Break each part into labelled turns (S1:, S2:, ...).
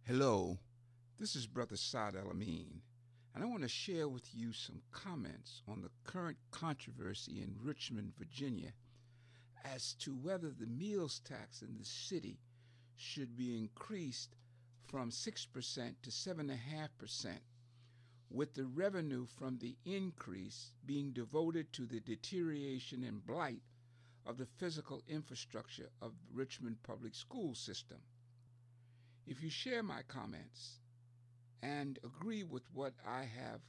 S1: Hello, this is Brother El-Amin, and I want to share with you some comments on the current controversy in Richmond, Virginia, as to whether the meals tax in the city should be increased from 6% to 7.5%, with the revenue from the increase being devoted to the deterioration and blight of the physical infrastructure of the Richmond public school system. If you share my comments and agree with what I have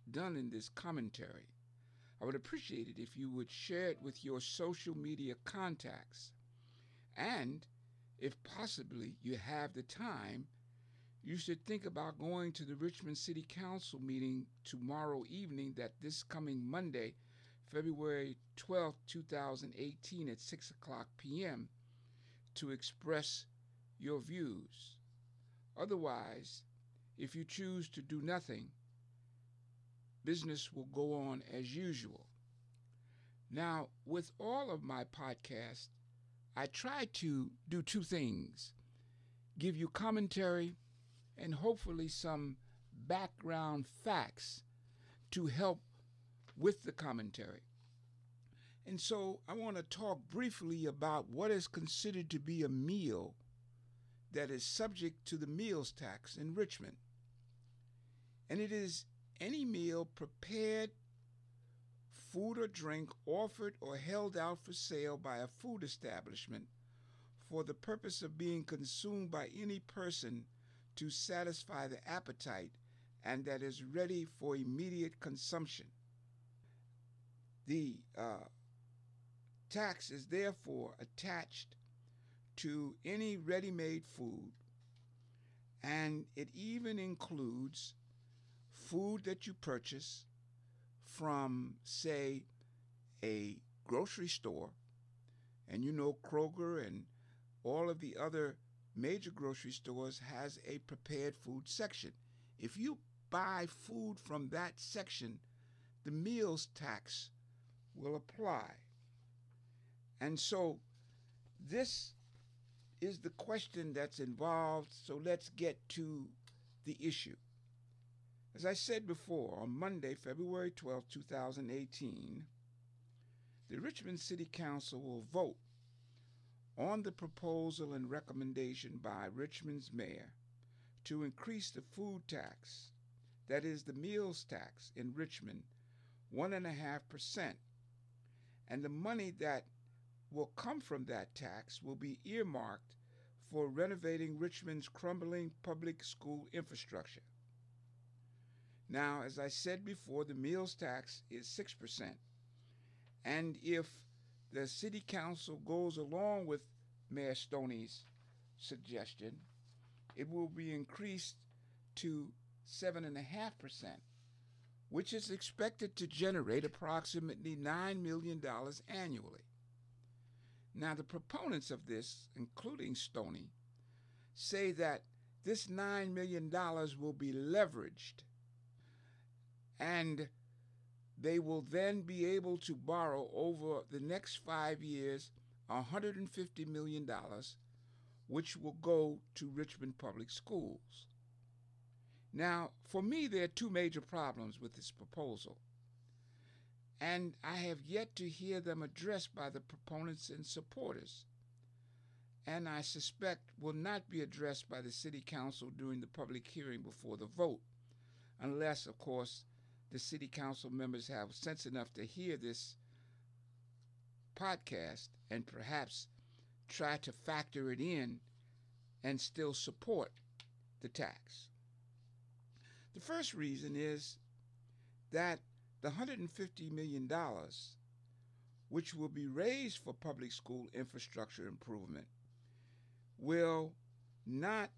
S1: done in this commentary, I would appreciate it if you would share it with your social media contacts. And if possibly you have the time, you should think about going to the Richmond City Council meeting tomorrow evening, that this coming Monday, February 12, 2018 at 6 o'clock p.m. to express your views. Otherwise, if you choose to do nothing, business will go on as usual. Now, with all of my podcasts, I try to do two things: give you commentary and hopefully some background facts to help with the commentary. And so I want to talk briefly about what is considered to be a meal that is subject to the meals tax in Richmond. And it is any meal prepared, food or drink offered or held out for sale by a food establishment for the purpose of being consumed by any person to satisfy the appetite, and that is ready for immediate consumption. The tax is therefore attached to any ready-made food, and it even includes food that you purchase from, say, a grocery store. And you know Kroger and all of the other major grocery stores has a prepared food section. If you buy food from that section, the meals tax will apply. And so this is the question that's involved, so let's get to the issue. As I said before, on Monday, February 12, 2018, the Richmond City Council will vote on the proposal and recommendation by Richmond's mayor to increase the food tax, that is the meals tax in Richmond, 1.5%. And the money that will come from that tax will be earmarked for renovating Richmond's crumbling public school infrastructure. Now, as I said before, the meals tax is 6%. And if the city council goes along with Mayor Stoney's suggestion, it will be increased to 7.5%, which is expected to generate approximately $9 million annually. Now, the proponents of this, including Stoney, say that this $9 million will be leveraged, and they will then be able to borrow over the next 5 years $150 million, which will go to Richmond Public Schools. Now, for me, there are two major problems with this proposal, and I have yet to hear them addressed by the proponents and supporters, and I suspect will not be addressed by the City Council during the public hearing before the vote, unless, of course, the City Council members have sense enough to hear this podcast and perhaps try to factor it in and still support the tax. The first reason is that the $150 million, which will be raised for public school infrastructure improvement, will not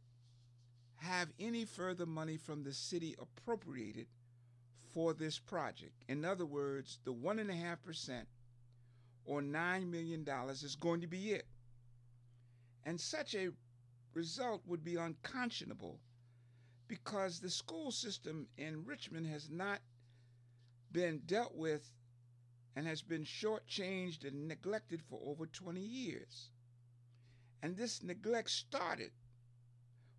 S1: have any further money from the city appropriated for this project. In other words, the 1.5% or $9 million is going to be it. And such a result would be unconscionable, because the school system in Richmond has not been dealt with and has been shortchanged and neglected for over 20 years. And this neglect started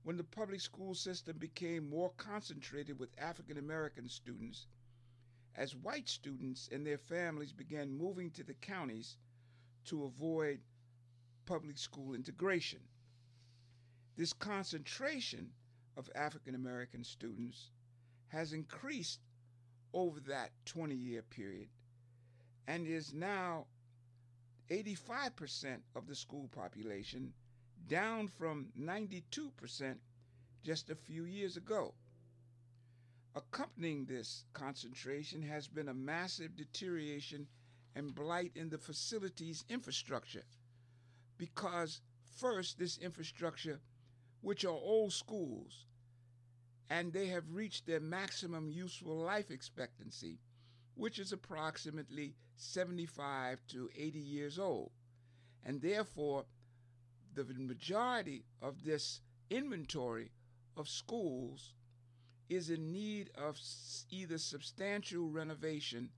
S1: when the public school system became more concentrated with African American students, as white students and their families began moving to the counties to avoid public school integration. This concentration of African American students has increased over that 20-year period and is now 85% of the school population, down from 92% just a few years ago. Accompanying this concentration has been a massive deterioration and blight in the facilities infrastructure, because first, this infrastructure, which are old schools, and they have reached their maximum useful life expectancy, which is approximately 75 to 80 years old. And therefore, the majority of this inventory of schools is in need of either substantial renovation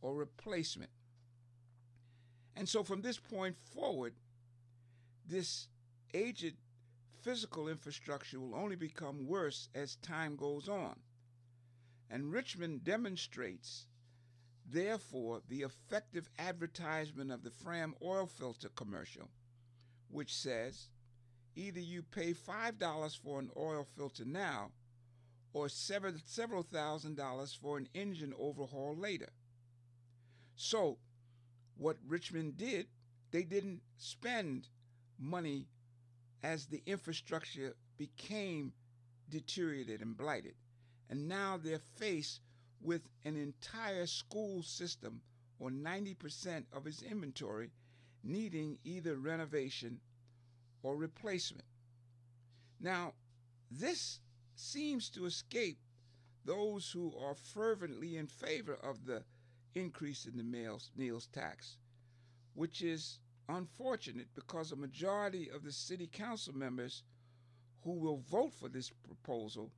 S1: or replacement. And so from this point forward, this aged physical infrastructure will only become worse as time goes on. And Richmond demonstrates, therefore, the effective advertisement of the Fram oil filter commercial, which says either you pay $5 for an oil filter now or several $1,000s for an engine overhaul later. So what Richmond did, they didn't spend money as the infrastructure became deteriorated and blighted. And now they're faced with an entire school system, or 90% of its inventory, needing either renovation or replacement. Now, this seems to escape those who are fervently in favor of the increase in the meals tax, which is unfortunate because a majority of the city council members who will vote for this proposal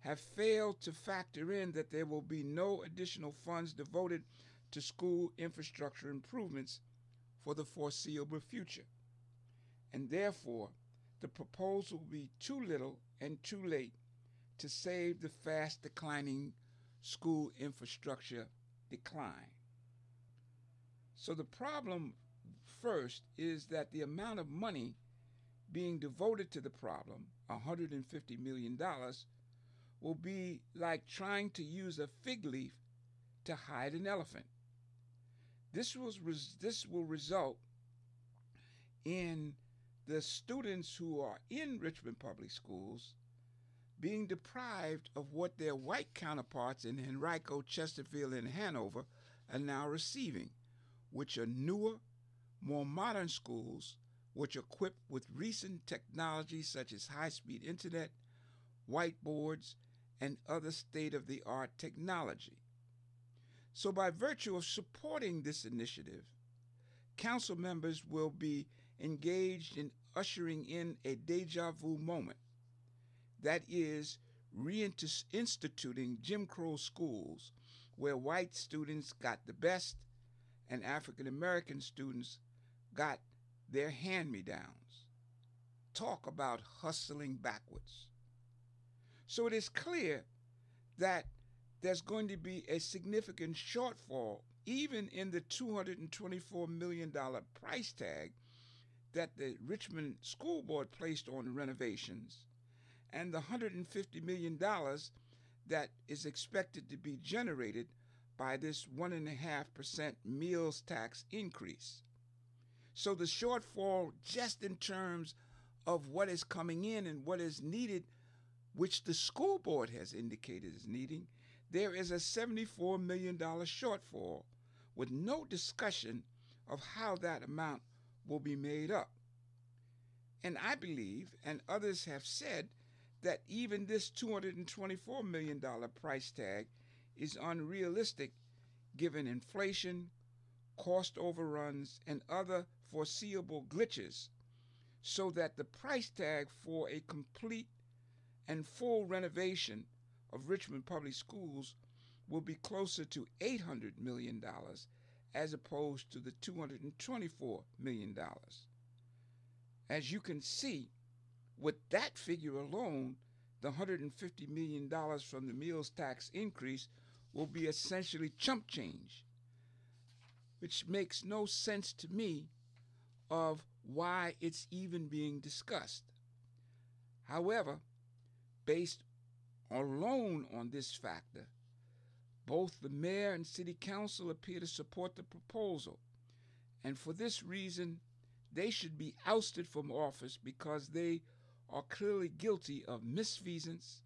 S1: have failed to factor in that there will be no additional funds devoted to school infrastructure improvements for the foreseeable future. And therefore, the proposal will be too little and too late to save the fast declining school infrastructure decline. So the problem first is that the amount of money being devoted to the problem, $150 million, will be like trying to use a fig leaf to hide an elephant. This will result in the students who are in Richmond Public Schools being deprived of what their white counterparts in Henrico, Chesterfield, and Hanover are now receiving, which are newer, more modern schools which are equipped with recent technologies such as high-speed internet, whiteboards, and other state-of-the-art technology. So by virtue of supporting this initiative, council members will be engaged in ushering in a deja vu moment, that is, reinstituting Jim Crow schools where white students got the best and African American students got their hand-me-downs. Talk about hustling backwards. So it is clear that there's going to be a significant shortfall even in the $224 million price tag that the Richmond School Board placed on renovations, and the $150 million that is expected to be generated by this 1.5% meals tax increase. So the shortfall, just in terms of what is coming in and what is needed, which the school board has indicated is needing, there is a $74 million shortfall with no discussion of how that amount will be made up. And I believe, and others have said, that even this $224 million price tag is unrealistic given inflation, cost overruns, and other foreseeable glitches, so that the price tag for a complete and full renovation of Richmond Public Schools will be closer to $800 million as opposed to the $224 million. As you can see, With that figure alone, the $150 million from the meals tax increase will be essentially chump change, which makes no sense to me of why it's even being discussed. However, based alone on this factor, both the mayor and city council appear to support the proposal, and for this reason, they should be ousted from office because they are clearly guilty of misfeasance,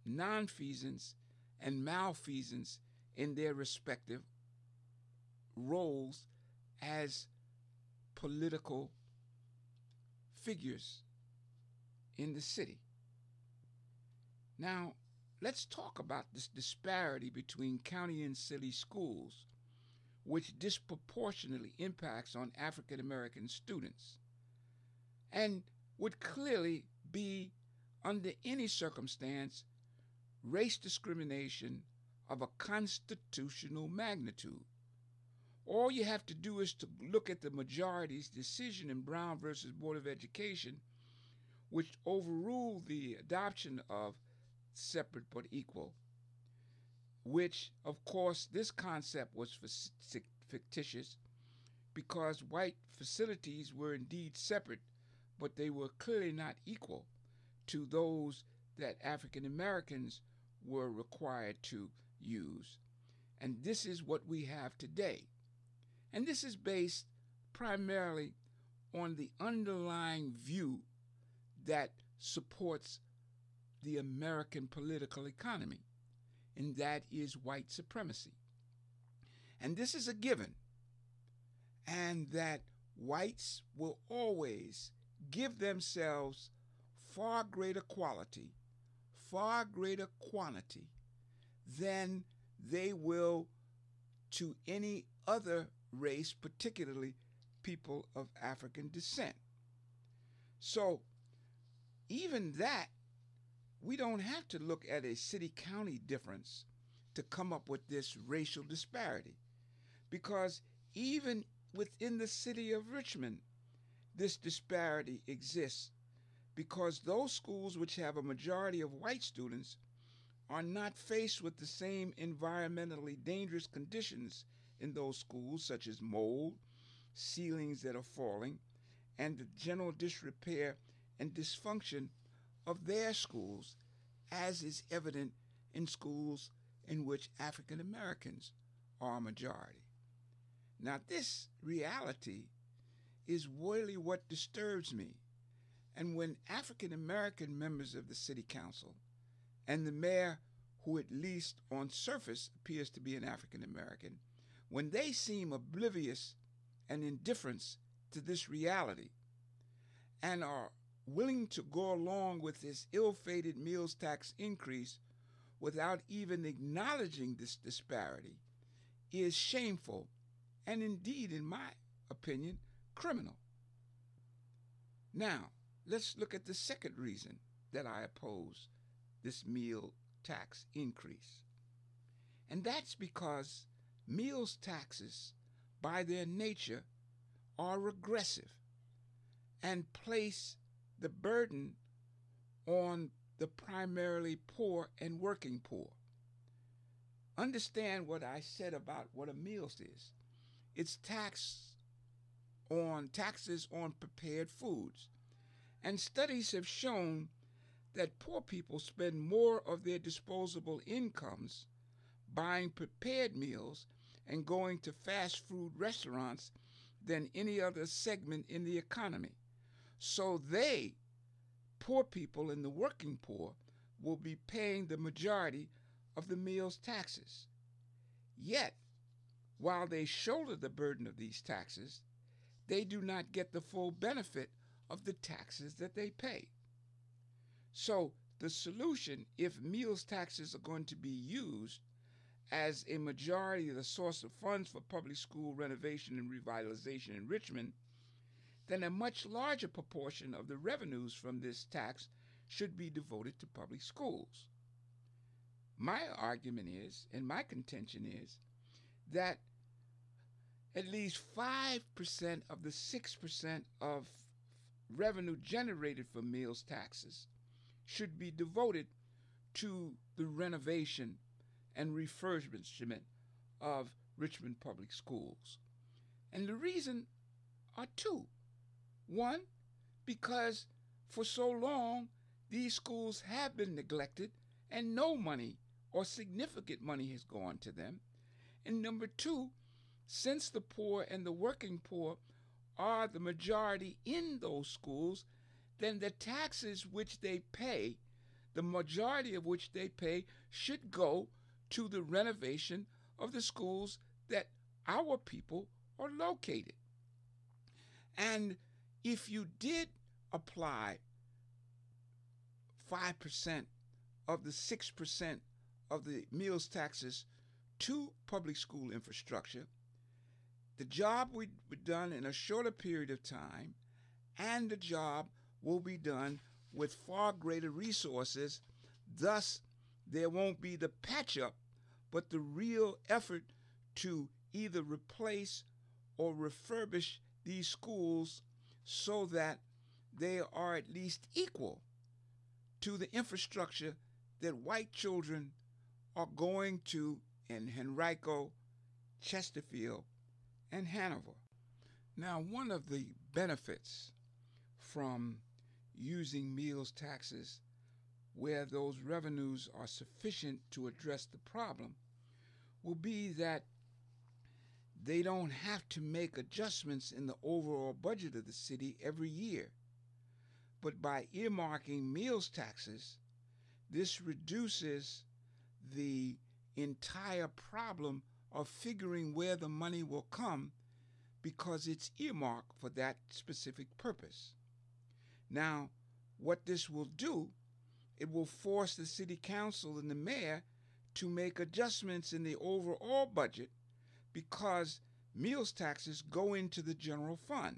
S1: nonfeasance, and malfeasance in their respective roles as political figures in the city. Now, let's talk about this disparity between county and city schools, which disproportionately impacts on African American students and would clearly be, under any circumstance, race discrimination of a constitutional magnitude. All you have to do is to look at the majority's decision in Brown versus Board of Education, which overruled the adoption of separate but equal, which, of course, this concept was fictitious because white facilities were indeed separate, but they were clearly not equal to those that African Americans were required to use. And this is what we have today. And this is based primarily on the underlying view that supports the American political economy, and that is white supremacy. And this is a given, and that whites will always give themselves far greater quality, far greater quantity than they will to any other race, particularly people of African descent. So even that, we don't have to look at a city-county difference to come up with this racial disparity, because even within the city of Richmond, this disparity exists, because those schools which have a majority of white students are not faced with the same environmentally dangerous conditions in those schools, such as mold, ceilings that are falling, and the general disrepair and dysfunction of their schools, as is evident in schools in which African Americans are a majority. Now, this reality is really what disturbs me. And when African American members of the city council and the mayor, who at least on surface appears to be an African American, when they seem oblivious and indifferent to this reality and are willing to go along with this ill-fated meals tax increase without even acknowledging this disparity, is shameful and indeed, in my opinion, criminal. Now, let's look at the second reason that I oppose this meal tax increase. And that's because meals taxes, by their nature, are regressive and place the burden on the primarily poor and working poor. Understand what I said about what a meals is. It's taxes on prepared foods. And studies have shown that poor people spend more of their disposable incomes buying prepared meals and going to fast food restaurants than any other segment in the economy. So they, poor people and the working poor, will be paying the majority of the meals taxes. Yet, while they shoulder the burden of these taxes, they do not get the full benefit of the taxes that they pay. So the solution, if meals taxes are going to be used as a majority of the source of funds for public school renovation and revitalization in Richmond, then a much larger proportion of the revenues from this tax should be devoted to public schools. My argument is, and my contention is, that at least 5% of the 6% of revenue generated from meals taxes should be devoted to the renovation and refurbishment of Richmond public schools. And the reason are two. One, because for so long these schools have been neglected and no money or significant money has gone to them. And number two, since the poor and the working poor are the majority in those schools, then the taxes which they pay, the majority of which they pay, should go to the renovation of the schools that our people are located. And if you did apply 5% of the 6% of the meals taxes to public school infrastructure, the job will be done in a shorter period of time, and the job will be done with far greater resources. Thus, there won't be the patch-up, but the real effort to either replace or refurbish these schools so that they are at least equal to the infrastructure that white children are going to in Henrico, Chesterfield, and Hanover. Now, one of the benefits from using meals taxes where those revenues are sufficient to address the problem will be that they don't have to make adjustments in the overall budget of the city every year. But by earmarking meals taxes, this reduces the entire problem of figuring where the money will come because it's earmarked for that specific purpose. Now, what this will do, it will force the city council and the mayor to make adjustments in the overall budget because meals taxes go into the general fund.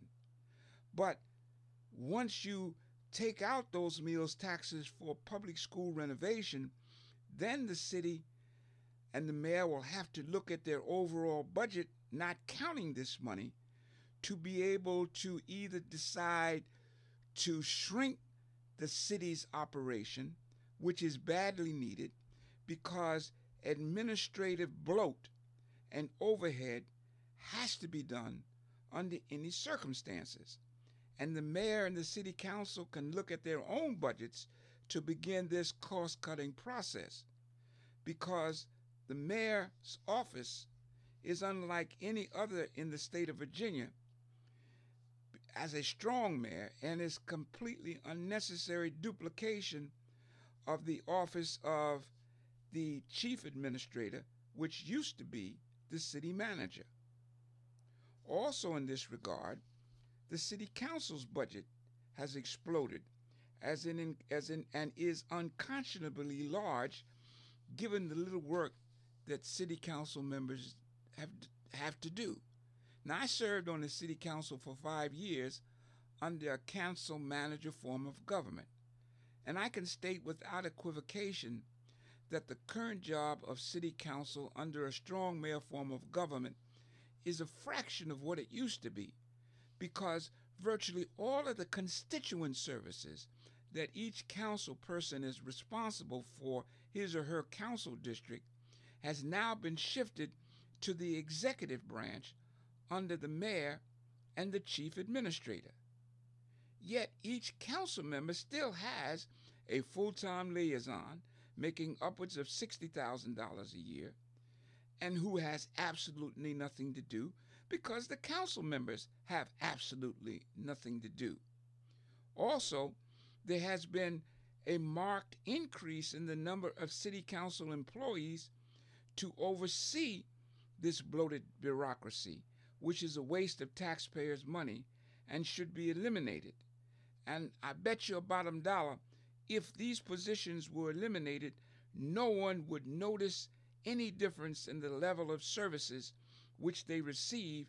S1: But once you take out those meals taxes for public school renovation, then the city and the mayor will have to look at their overall budget, not counting this money, to be able to either decide to shrink the city's operation, which is badly needed because administrative bloat and overhead has to be done under any circumstances. And the mayor and the city council can look at their own budgets to begin this cost-cutting process, because the mayor's office is unlike any other in the state of Virginia as a strong mayor, and is completely unnecessary duplication of the office of the chief administrator, which used to be the city manager. Also in this regard, the city council's budget has exploded and is unconscionably large given the little work that city council members have to do. Now, I served on the city council for 5 years under a council manager form of government, and I can state without equivocation that the current job of city council under a strong mayor form of government is a fraction of what it used to be, because virtually all of the constituent services that each council person is responsible for his or her council district has now been shifted to the executive branch under the mayor and the chief administrator. Yet each council member still has a full-time liaison making upwards of $60,000 a year, and who has absolutely nothing to do because the council members have absolutely nothing to do. Also, there has been a marked increase in the number of city council employees to oversee this bloated bureaucracy, which is a waste of taxpayers' money and should be eliminated. And I bet you a bottom dollar, if these positions were eliminated, no one would notice any difference in the level of services which they receive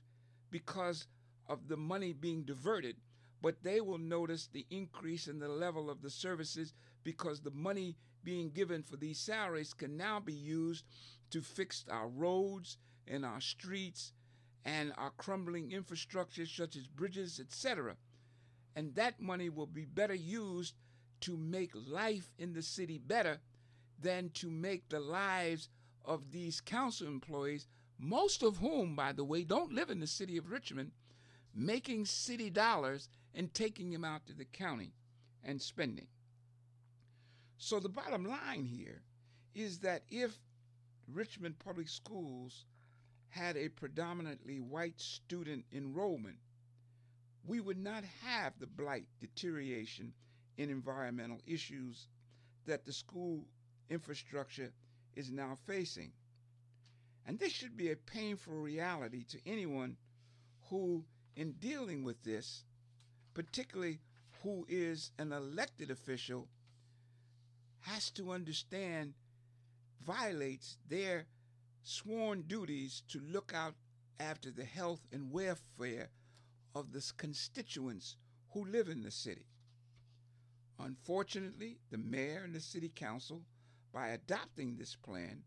S1: because of the money being diverted, but they will notice the increase in the level of the services because the money being given for these salaries can now be used to fix our roads and our streets and our crumbling infrastructure such as bridges, etc. And that money will be better used to make life in the city better than to make the lives of these council employees, most of whom, by the way, don't live in the city of Richmond, making city dollars and taking them out to the county and spending. So the bottom line here is that if Richmond Public Schools had a predominantly white student enrollment, we would not have the blight, deterioration in environmental issues that the school infrastructure is now facing. And this should be a painful reality to anyone who, in dealing with this, particularly who is an elected official, has to understand violates their sworn duties to look out after the health and welfare of the constituents who live in the city. Unfortunately, the mayor and the city council, by adopting this plan,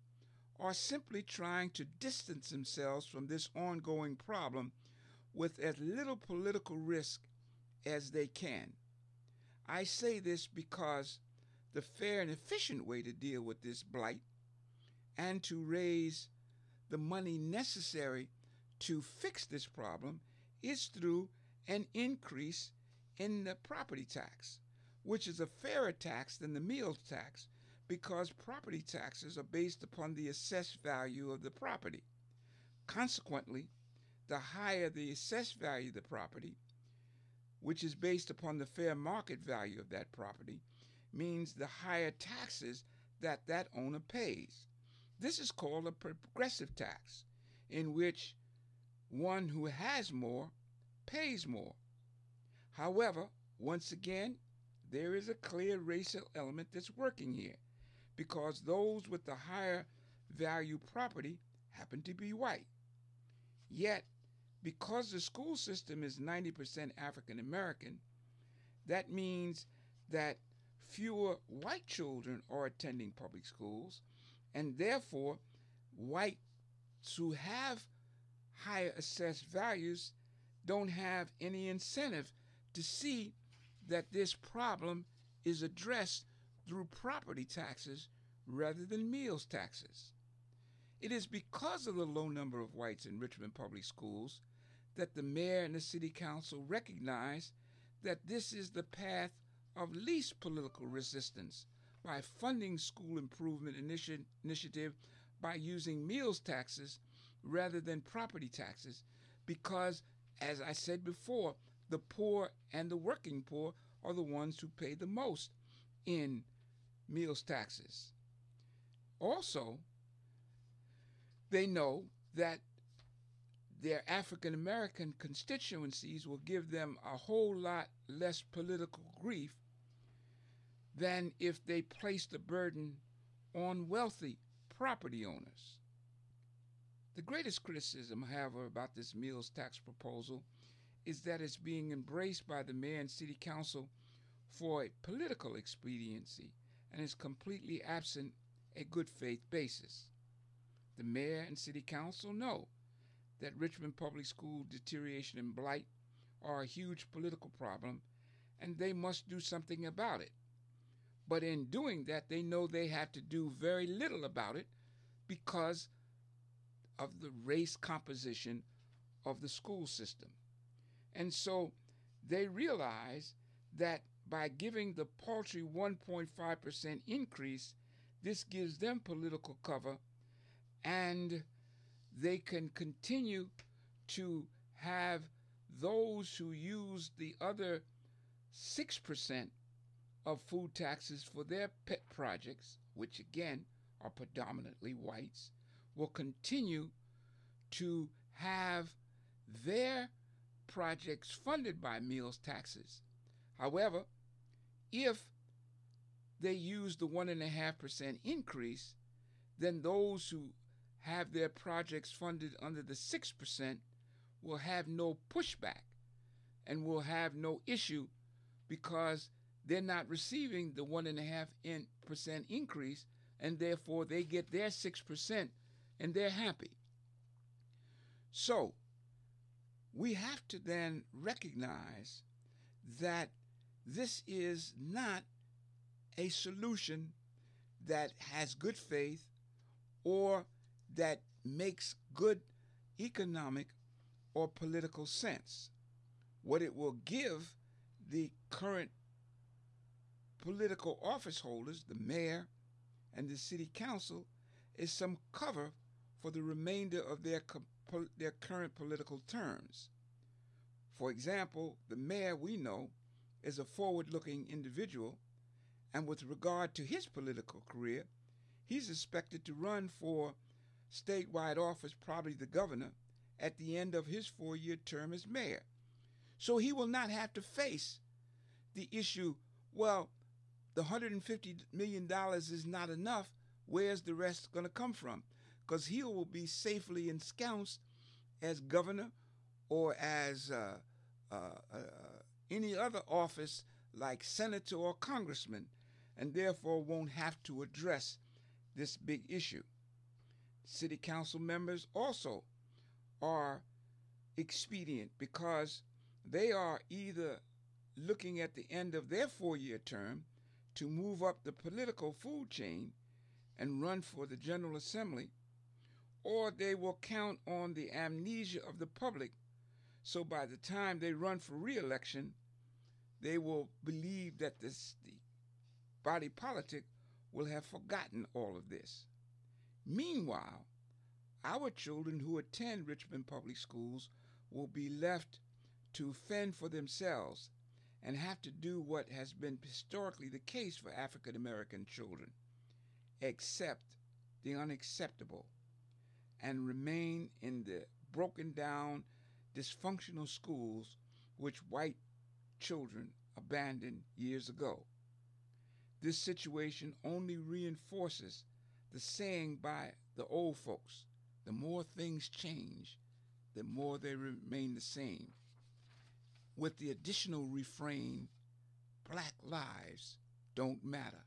S1: are simply trying to distance themselves from this ongoing problem with as little political risk as they can. I say this because the fair and efficient way to deal with this blight and to raise the money necessary to fix this problem is through an increase in the property tax, which is a fairer tax than the meals tax because property taxes are based upon the assessed value of the property. Consequently, the higher the assessed value of the property, which is based upon the fair market value of that property, means the higher taxes that that owner pays. This is called a progressive tax, in which one who has more pays more. However, once again, there is a clear racial element that's working here, because those with the higher value property happen to be white. Yet, because the school system is 90% African American, that means that fewer white children are attending public schools, and therefore whites who have higher assessed values don't have any incentive to see that this problem is addressed through property taxes rather than meals taxes. It is because of the low number of whites in Richmond Public Schools that the mayor and the city council recognize that this is the path of least political resistance by funding school improvement initiative by using meals taxes rather than property taxes, because, as I said before, the poor and the working poor are the ones who pay the most in meals taxes. Also, they know that their African American constituencies will give them a whole lot less political grief than if they placed the burden on wealthy property owners. The greatest criticism, however, about this meals tax proposal is that it's being embraced by the mayor and city council for a political expediency and is completely absent a good faith basis. The mayor and city council know that Richmond Public School deterioration and blight are a huge political problem, and they must do something about it. But in doing that, they know they have to do very little about it because of the race composition of the school system. And so they realize that by giving the paltry 1.5% increase, this gives them political cover, and they can continue to have those who use the other 6% of food taxes for their pet projects, which again are predominantly whites, will continue to have their projects funded by meals taxes. However, if they use the 1.5% increase, then those who have their projects funded under the 6% will have no pushback and will have no issue because they're not receiving the 1.5% increase, and therefore they get their 6% and they're happy. So we have to then recognize that this is not a solution that has good faith or that makes good economic or political sense. What it will give the current political office holders, the mayor and the city council, is some cover for the remainder of their current political terms. For example, the mayor, we know, is a forward-looking individual, and with regard to his political career, he's expected to run for statewide office, probably the governor, at the end of his 4-year term as mayor. So he will not have to face the issue, well, the $150 million is not enough. Where's the rest going to come from? Because he will be safely ensconced as governor or as any other office like senator or congressman, and therefore won't have to address this big issue. City council members also are expedient because they are either looking at the end of their 4-year term to move up the political food chain and run for the General Assembly, or they will count on the amnesia of the public, so by the time they run for re-election, they will believe that the body politic will have forgotten all of this. Meanwhile, our children who attend Richmond Public Schools will be left to fend for themselves and have to do what has been historically the case for African American children, accept the unacceptable and remain in the broken down, dysfunctional schools which white children abandoned years ago. This situation only reinforces the saying by the old folks, the more things change, the more they remain the same, with the additional refrain, Black lives don't matter.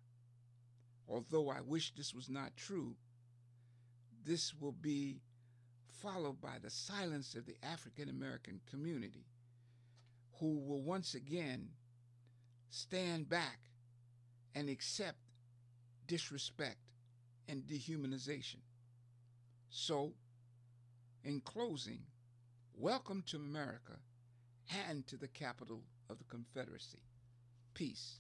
S1: Although I wish this was not true, this will be followed by the silence of the African American community, who will once again stand back and accept disrespect and dehumanization. So, in closing, welcome to America and to the capital of the Confederacy. Peace.